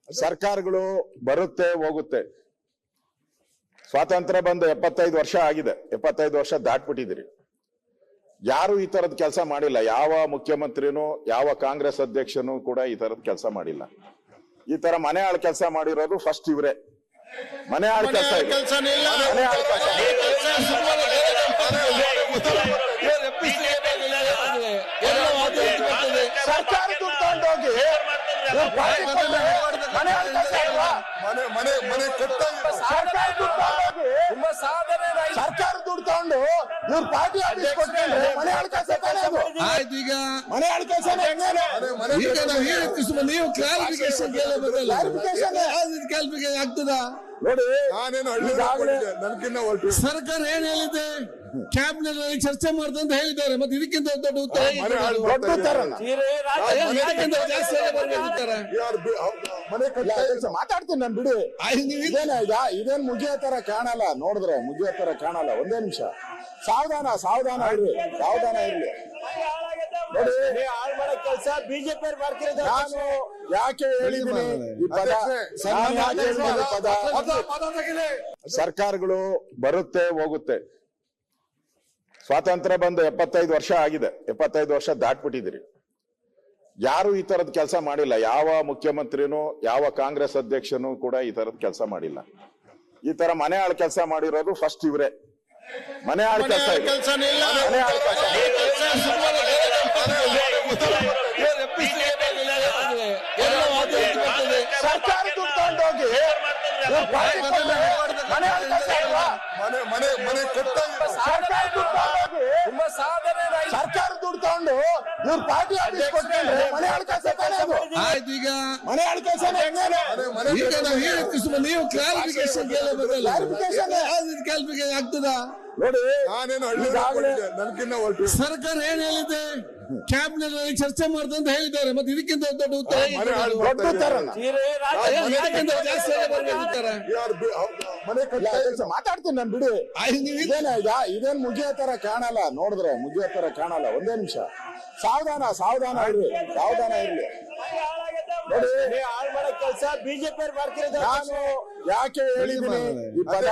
ಸರ್ಕಾರಗಳು ಬರುತ್ತೆ ಹೋಗುತ್ತೆ. ಸ್ವಾತಂತ್ರ್ಯ ಬಂದು 75 ವರ್ಷ ಆಗಿದೆ. 75 ವರ್ಷ ದಾಟ್ಬಿಟ್ಟಿದ್ದೀರಿ. ಯಾರು ಈ ತರದ ಕೆಲಸ ಮಾಡಿಲ್ಲ. ಯಾವ ಮುಖ್ಯಮಂತ್ರಿನೂ ಯಾವ ಕಾಂಗ್ರೆಸ್ ಅಧ್ಯಕ್ಷನೂ ಕೂಡ ಈ ತರದ ಕೆಲಸ ಮಾಡಿಲ್ಲ. ಈ ತರ ಮನೆ ಆಳ್ ಕೆಲಸ ಮಾಡಿರೋದು ಫಸ್ಟ್ ಇವರೇ. ಮನೆ ಆಳ್ ಕೆಲಸ ಸರ್ಕಾರ ದುಡ್ಡು ತಗೊಂಡೋಗಿ ಸರ್ಕಾರ ದುಡ್ಡು ತಗೊಂಡು ಇವ್ರ ಪಾರ್ಟಿ ಆಫೀಸ್ ಕೊಟ್ಕೊಂಡ್ರೆ ಮನೆ ಆಳ್ ಕೆಲಸ ಆಯ್ತು. ಈಗ ಮನೆ ಆಳ್ ಕೆಲಸ ಈಗ ನಾವು ಹೇಳಿದ್ದು ನೀವು ಕ್ಲಾರಿಫಿಕೇಶನ್ ಕ್ಲಾರಿಫಿಕೇಶನ್ ಆಗ್ತದಾ ನೋಡಿ. ಸರ್ಕಾರ ಏನ್ ಹೇಳಿದೆ? ಕ್ಯಾಬಿನೆಟ್ ನಲ್ಲಿ ಚರ್ಚೆ ಮಾಡ್ತಾ ಅಂತ ಹೇಳಿದ್ದಾರೆ. ಮತ್ತೆ ಇದಕ್ಕಿಂತ ದೊಡ್ಡ ಉತ್ತರ ಮಾತಾಡ್ತೀನಿ ನಾನು, ಬಿಡಿ. ಇದೇನ್ ಮುಗಿಯೋ ತರ ಕಾಣಲ್ಲ. ನೋಡಿದ್ರೆ ಮುಗಿಯೋ ತರ ಕಾಣಲ್ಲ. ಒಂದೇ ನಿಮಿಷ ಸಾವಧಾನ ಇರ್ಲಿ. ನೋಡಿ, ಕೆಲಸ ಬಿಜೆಪಿ ನಾನು ಯಾಕೆ ಹೇಳಿದ್ದೀನಿ ಈ ಪದ? ಸರ್ಕಾರಗಳು ಬರುತ್ತೆ ಹೋಗುತ್ತೆ. ಸ್ವಾತಂತ್ರ್ಯ ಬಂದು 75 ವರ್ಷ ಆಗಿದೆ. 75 ವರ್ಷ ದಾಟ್ಬಿಟ್ಟಿದ್ದೀರಿ. ಯಾರು ಈ ತರದ ಕೆಲಸ ಮಾಡಿಲ್ಲ. ಯಾವ ಮುಖ್ಯಮಂತ್ರಿನೂ ಯಾವ ಕಾಂಗ್ರೆಸ್ ಅಧ್ಯಕ್ಷನೂ ಕೂಡ ಈ ತರದ ಕೆಲಸ ಮಾಡಿಲ್ಲ. ಈ ತರ ಮನೆ ಆಳ್ ಕೆಲಸ ಮಾಡಿರೋದು ಫಸ್ಟ್ ಇವರೇ. ಮನೆ ಆಳ್ ಕೆಲಸ ಸರ್ಕಾರ ದುಡ್ಡು ತಗೊಂಡೋಗಿ ಸರ್ಕಾರ ದುಡ್ಡು ತಗೊಂಡು ಇವ್ರ ಪಾರ್ಟಿ ಆಫೀಸ್ ಕೊಟ್ಕೊಂಡ್ರೆ ಮನೆ ಆಳ್ ಕೆಲಸ ಆಯ್ತು. ಈಗ ಮನೆ ಆಳ್ ಕೆಲಸ ಈಗ ನಾವು ಹೇಳಿದ್ದು ನೀವು ಕ್ಲಾರಿಫಿಕೇಶನ್ ಕ್ಲಾರಿಫಿಕೇಶನ್ ಆಗ್ತದಾ? ನೋಡಿ, ಸರ್ಕಾರ ಏನ್ ಹೇಳಿದೆ? ಕ್ಯಾಬಿನೆಟ್ ನಲ್ಲಿ ಚರ್ಚೆ ಮಾಡ್ತಾ ಅಂತ ಹೇಳಿದ್ದಾರೆ. ಮತ್ತೆ ಇದಕ್ಕಿಂತ ದೊಡ್ಡ ಉತ್ತರ ಮಾತಾಡ್ತೀನಿ ನಾನು, ಬಿಡಿ. ಇದೇನ್ ಮುಗಿಯೋ ತರ ಕಾಣಲ್ಲ. ನೋಡಿದ್ರೆ ಮುಗಿಯೋ ತರ ಕಾಣಲ್ಲ. ಒಂದೇ ನಿಮಿಷ ಸಾವಧಾನ ಇರ್ಲಿ. ನೋಡಿ, ಕೆಲಸ ಬಿಜೆಪಿ ನಾನು ಯಾಕೆ ಹೇಳಿದ್ದೀನಿ ಈ ಪದ?